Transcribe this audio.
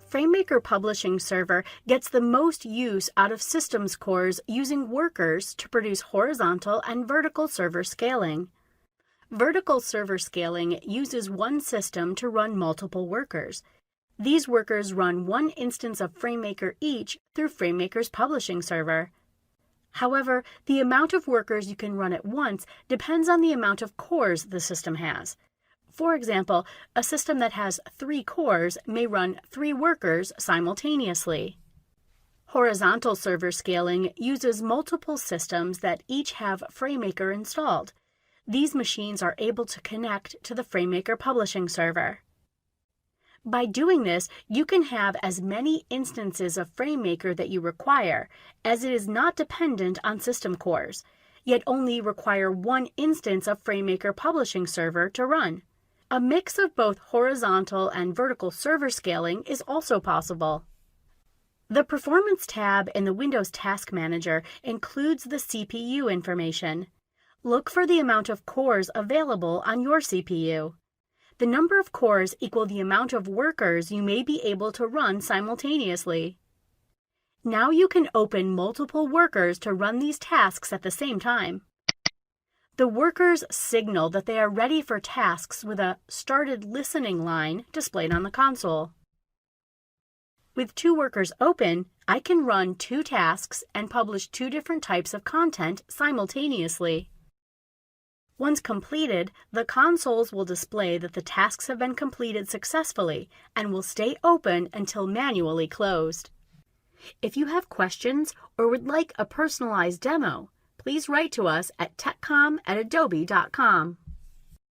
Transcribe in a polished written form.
FrameMaker Publishing Server gets the most use out of systems cores using workers to produce horizontal and vertical server scaling. Vertical server scaling uses one system to run multiple workers. These workers run one instance of FrameMaker each through FrameMaker's publishing server. However, the amount of workers you can run at once depends on the amount of cores the system has. For example, a system that has 3 cores may run 3 workers simultaneously. Horizontal server scaling uses multiple systems that each have FrameMaker installed. These machines are able to connect to the FrameMaker Publishing Server. By doing this, you can have as many instances of FrameMaker that you require, as it is not dependent on system cores, yet only require one instance of FrameMaker Publishing Server to run. A mix of both horizontal and vertical server scaling is also possible. The Performance tab in the Windows Task Manager includes the CPU information. Look for the amount of cores available on your CPU. The number of cores equal the amount of workers you may be able to run simultaneously. Now you can open multiple workers to run these tasks at the same time. The workers signal that they are ready for tasks with a started listening line displayed on the console. With 2 workers open, I can run 2 tasks and publish 2 different types of content simultaneously. Once completed, the consoles will display that the tasks have been completed successfully and will stay open until manually closed. If you have questions or would like a personalized demo, please write to us at techcom@adobe.com.